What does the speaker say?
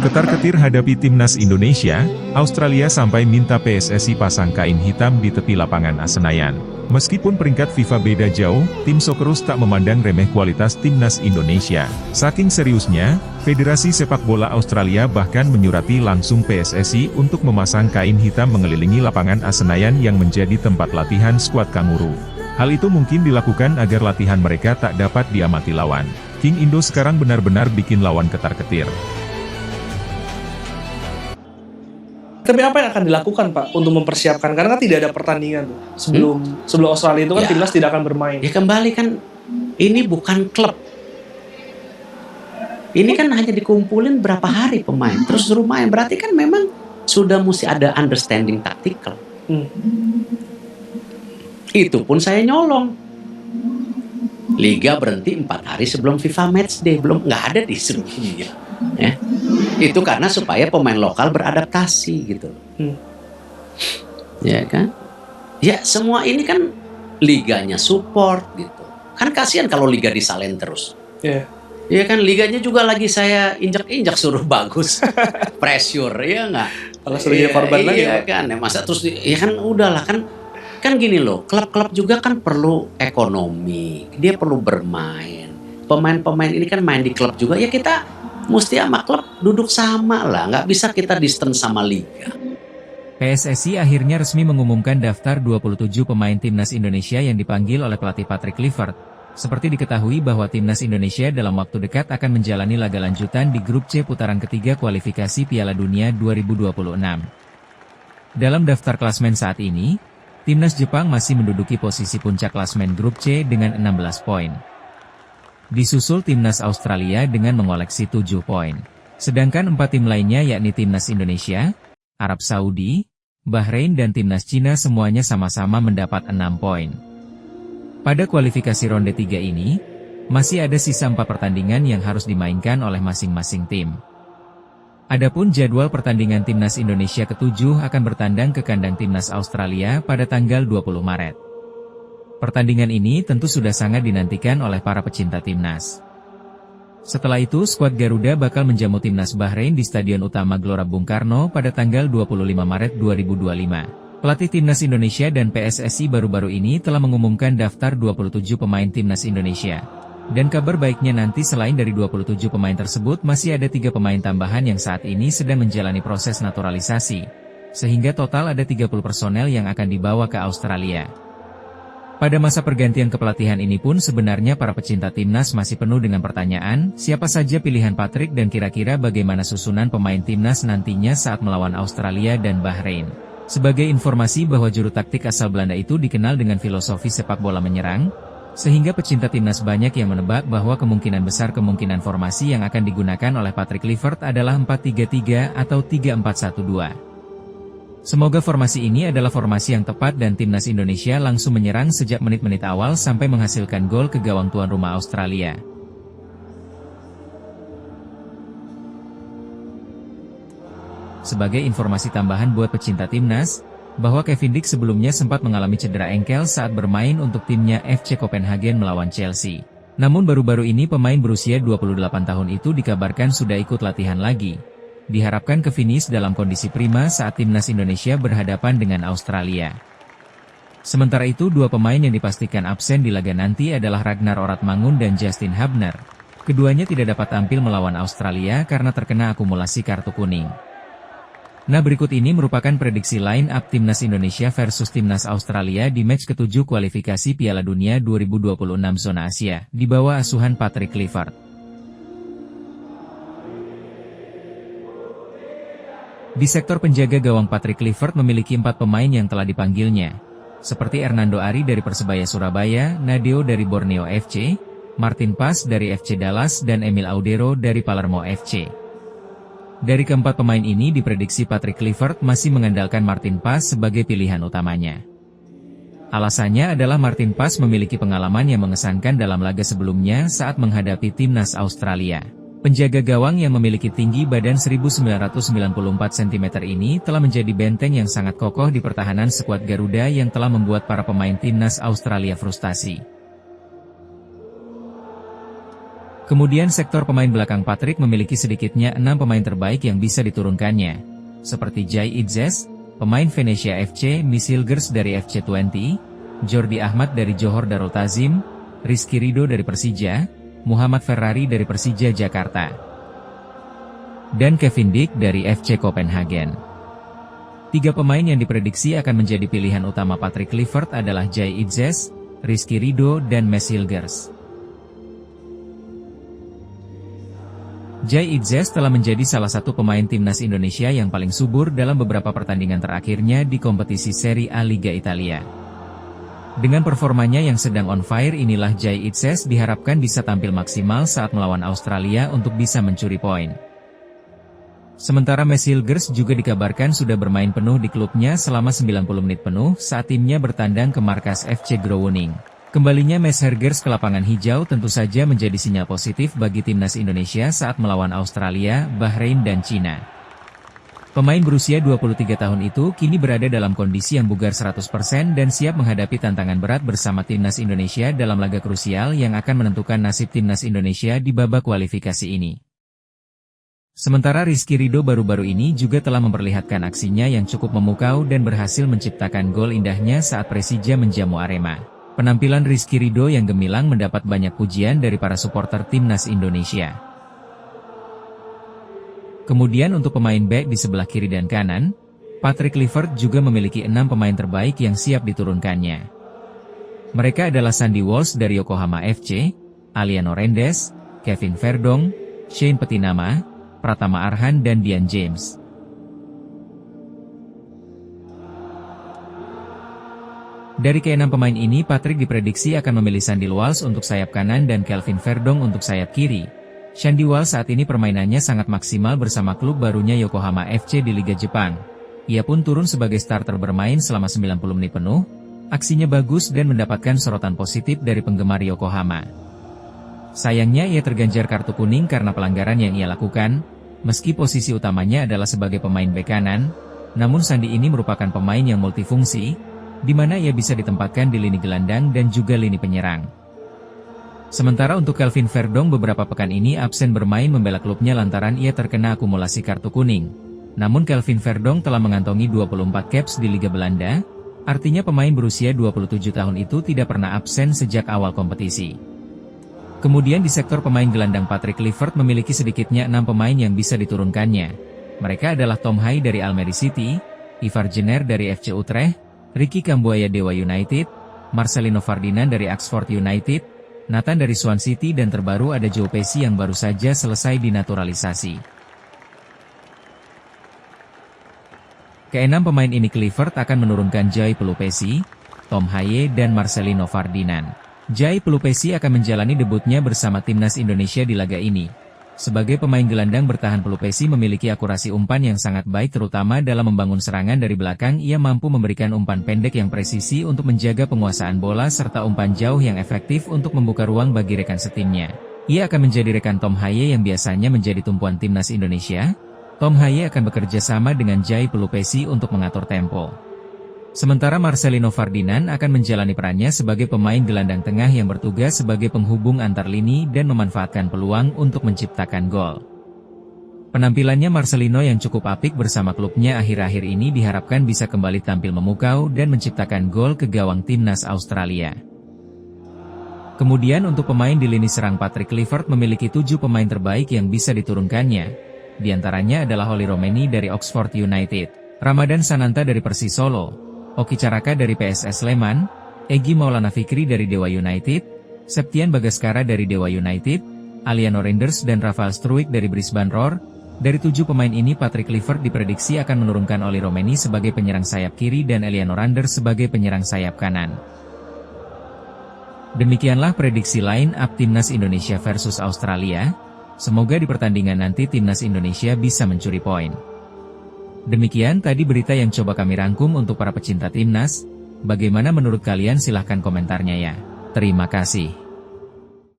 Ketar-ketir hadapi timnas Indonesia, Australia sampai minta PSSI pasang kain hitam di tepi lapangan Senayan. Meskipun peringkat FIFA beda jauh, tim Socceroos tak memandang remeh kualitas timnas Indonesia. Saking seriusnya, Federasi Sepak Bola Australia bahkan menyurati langsung PSSI untuk memasang kain hitam mengelilingi lapangan Senayan yang menjadi tempat latihan skuad Kanguru. Hal itu mungkin dilakukan agar latihan mereka tak dapat diamati lawan. King Indo sekarang benar-benar bikin lawan ketar-ketir. Tapi apa yang akan dilakukan Pak untuk mempersiapkan, karena kan tidak ada pertandingan tuh sebelum Australia itu kan timnas tidak akan bermain. Ya kembali kan, ini bukan klub. Ini kan hanya dikumpulin berapa hari pemain, terus suruh main. Berarti kan memang sudah mesti ada understanding taktikal. Itu pun saya nyolong. Liga berhenti 4 hari sebelum FIFA Matchday, nggak ada di seluruh dunia. Ya. Itu karena supaya pemain lokal beradaptasi gitu. Ya kan? Ya semua ini kan liganya support gitu. Kan kasihan kalau liga disalin terus. Ya kan, liganya juga lagi saya injak-injak suruh bagus. Pressure, ya nggak? Kalau suruh jadi korban lagi. Iya kan, ya masa terus, ya kan udahlah kan gini loh, klub-klub juga kan perlu ekonomi, dia perlu bermain. Pemain-pemain ini kan main di klub juga, ya kita mesti sama klub duduk sama lah, nggak bisa kita distance sama liga. PSSI akhirnya resmi mengumumkan daftar 27 pemain timnas Indonesia yang dipanggil oleh pelatih Patrick Kluivert. Seperti diketahui bahwa timnas Indonesia dalam waktu dekat akan menjalani laga lanjutan di grup C putaran ketiga kualifikasi Piala Dunia 2026. Dalam daftar klasmen saat ini, timnas Jepang masih menduduki posisi puncak klasmen grup C dengan 16 poin. Disusul timnas Australia dengan mengoleksi 7 poin. Sedangkan 4 tim lainnya yakni timnas Indonesia, Arab Saudi, Bahrain dan timnas Cina semuanya sama-sama mendapat 6 poin. Pada kualifikasi ronde 3 ini, masih ada sisa 4 pertandingan yang harus dimainkan oleh masing-masing tim. Adapun jadwal pertandingan timnas Indonesia ke-7 akan bertandang ke kandang timnas Australia pada tanggal 20 Maret. Pertandingan ini tentu sudah sangat dinantikan oleh para pecinta timnas. Setelah itu, skuad Garuda bakal menjamu timnas Bahrain di Stadion Utama Gelora Bung Karno pada tanggal 25 Maret 2025. Pelatih timnas Indonesia dan PSSI baru-baru ini telah mengumumkan daftar 27 pemain timnas Indonesia. Dan kabar baiknya nanti selain dari 27 pemain tersebut masih ada 3 pemain tambahan yang saat ini sedang menjalani proses naturalisasi. Sehingga total ada 30 personel yang akan dibawa ke Australia. Pada masa pergantian kepelatihan ini pun sebenarnya para pecinta timnas masih penuh dengan pertanyaan, siapa saja pilihan Patrick dan kira-kira bagaimana susunan pemain timnas nantinya saat melawan Australia dan Bahrain. Sebagai informasi bahwa juru taktik asal Belanda itu dikenal dengan filosofi sepak bola menyerang, sehingga pecinta timnas banyak yang menebak bahwa kemungkinan besar kemungkinan formasi yang akan digunakan oleh Patrick Kluivert adalah 4-3-3 atau 3-4-1-2. Semoga formasi ini adalah formasi yang tepat dan timnas Indonesia langsung menyerang sejak menit-menit awal sampai menghasilkan gol ke gawang tuan rumah Australia. Sebagai informasi tambahan buat pecinta timnas, bahwa Kevin Dijk sebelumnya sempat mengalami cedera engkel saat bermain untuk timnya FC Copenhagen melawan Chelsea. Namun baru-baru ini pemain berusia 28 tahun itu dikabarkan sudah ikut latihan lagi. Diharapkan ke finish dalam kondisi prima saat timnas Indonesia berhadapan dengan Australia. Sementara itu 2 pemain yang dipastikan absen di laga nanti adalah Ragnar Oratmangun dan Justin Hubner. Keduanya tidak dapat tampil melawan Australia karena terkena akumulasi kartu kuning. Nah, berikut ini merupakan prediksi line up timnas Indonesia versus timnas Australia di match ke-7 kualifikasi Piala Dunia 2026 zona Asia, di bawah asuhan Patrick Kluivert. Di sektor penjaga gawang Patrick Kluivert memiliki 4 pemain yang telah dipanggilnya, seperti Hernando Ari dari Persebaya Surabaya, Nadeo dari Borneo FC, Martin Pas dari FC Dallas dan Emil Audero dari Palermo FC. Dari keempat pemain ini diprediksi Patrick Kluivert masih mengandalkan Martin Pas sebagai pilihan utamanya. Alasannya adalah Martin Pas memiliki pengalaman yang mengesankan dalam laga sebelumnya saat menghadapi timnas Australia. Penjaga gawang yang memiliki tinggi badan 1994 cm ini telah menjadi benteng yang sangat kokoh di pertahanan skuad Garuda yang telah membuat para pemain timnas Australia frustasi. Kemudian sektor pemain belakang Patrick memiliki sedikitnya 6 pemain terbaik yang bisa diturunkannya, seperti Jai Idzes, pemain Venezia FC, Misilgers dari FC20, Jordi Ahmad dari Johor Darul Tazim, Rizky Ridho dari Persija, Muhammad Ferrari dari Persija Jakarta, dan Kevin Dick dari FC Copenhagen. 3 pemain yang diprediksi akan menjadi pilihan utama Patrick Kluivert adalah Jai Idzes, Rizky Ridho, dan Misilgers. Jai Idzes telah menjadi salah satu pemain timnas Indonesia yang paling subur dalam beberapa pertandingan terakhirnya di kompetisi Serie A Liga Italia. Dengan performanya yang sedang on fire inilah Jai Idzes diharapkan bisa tampil maksimal saat melawan Australia untuk bisa mencuri poin. Sementara Misilgers juga dikabarkan sudah bermain penuh di klubnya selama 90 menit penuh saat timnya bertandang ke markas FC Groningen. Kembalinya Misilgers ke lapangan hijau tentu saja menjadi sinyal positif bagi timnas Indonesia saat melawan Australia, Bahrain dan Cina. Pemain berusia 23 tahun itu kini berada dalam kondisi yang bugar 100% dan siap menghadapi tantangan berat bersama timnas Indonesia dalam laga krusial yang akan menentukan nasib timnas Indonesia di babak kualifikasi ini. Sementara Rizky Ridho baru-baru ini juga telah memperlihatkan aksinya yang cukup memukau dan berhasil menciptakan gol indahnya saat Persija menjamu Arema. Penampilan Rizky Ridho yang gemilang mendapat banyak pujian dari para supporter timnas Indonesia. Kemudian untuk pemain back di sebelah kiri dan kanan, Patrick Kluivert juga memiliki 6 pemain terbaik yang siap diturunkannya. Mereka adalah Sandy Walsh dari Yokohama FC, Aliano Rendes, Kevin Verdong, Shane Petinama, Pratama Arhan dan Dian James. Dari ke-6 pemain ini Patrick diprediksi akan memilih Sandy Walsh untuk sayap kanan dan Kelvin Verdong untuk sayap kiri. Sandy Walsh saat ini permainannya sangat maksimal bersama klub barunya Yokohama FC di Liga Jepang. Ia pun turun sebagai starter bermain selama 90 menit penuh. Aksinya bagus dan mendapatkan sorotan positif dari penggemar Yokohama. Sayangnya ia terganjar kartu kuning karena pelanggaran yang ia lakukan, meski posisi utamanya adalah sebagai pemain bek kanan, namun Sandy ini merupakan pemain yang multifungsi, di mana ia bisa ditempatkan di lini gelandang dan juga lini penyerang. Sementara untuk Kelvin Verdong beberapa pekan ini absen bermain membela klubnya lantaran ia terkena akumulasi kartu kuning. Namun Kelvin Verdong telah mengantongi 24 caps di Liga Belanda, artinya pemain berusia 27 tahun itu tidak pernah absen sejak awal kompetisi. Kemudian di sektor pemain gelandang Patrick Kluivert memiliki sedikitnya 6 pemain yang bisa diturunkannya. Mereka adalah Tom Hai dari Almere City, Ivar Jenner dari FC Utrecht, Ricky Kambuaya Dewa United, Marcelino Ferdinand dari Oxford United, Nathan dari Swan City dan terbaru ada Joe Pesci yang baru saja selesai dinaturalisasi. Ke-6 pemain ini Kluivert akan menurunkan Jai Pelupesi, Tom Haye dan Marcelino Ferdinand. Jai Pelupesi akan menjalani debutnya bersama timnas Indonesia di laga ini. Sebagai pemain gelandang bertahan Pelupesi memiliki akurasi umpan yang sangat baik terutama dalam membangun serangan dari belakang. Ia mampu memberikan umpan pendek yang presisi untuk menjaga penguasaan bola serta umpan jauh yang efektif untuk membuka ruang bagi rekan setimnya. Ia akan menjadi rekan Tom Haye yang biasanya menjadi tumpuan timnas Indonesia. Tom Haye akan bekerja sama dengan Jai Pelupesi untuk mengatur tempo. Sementara Marcelino Ferdinand akan menjalani perannya sebagai pemain gelandang tengah yang bertugas sebagai penghubung antar lini dan memanfaatkan peluang untuk menciptakan gol. Penampilannya Marcelino yang cukup apik bersama klubnya akhir-akhir ini diharapkan bisa kembali tampil memukau dan menciptakan gol ke gawang timnas Australia. Kemudian untuk pemain di lini serang Patrick Kluivert memiliki 7 pemain terbaik yang bisa diturunkannya. Di antaranya adalah Holly Romeni dari Oxford United, Ramadan Sananta dari Persis Solo, Oki Caraka dari PSS Sleman, Egy Maulana Fikri dari Dewa United, Septian Bagaskara dari Dewa United, Aliano Renders dan Rafael Struijk dari Brisbane Roar. Dari 7 pemain ini Patrick Kluivert diprediksi akan menurunkan Olly Romeni sebagai penyerang sayap kiri dan Aliano Renders sebagai penyerang sayap kanan. Demikianlah prediksi line up timnas Indonesia versus Australia. Semoga di pertandingan nanti timnas Indonesia bisa mencuri poin. Demikian tadi berita yang coba kami rangkum untuk para pecinta timnas. Bagaimana menurut kalian? Silahkan komentarnya ya. Terima kasih.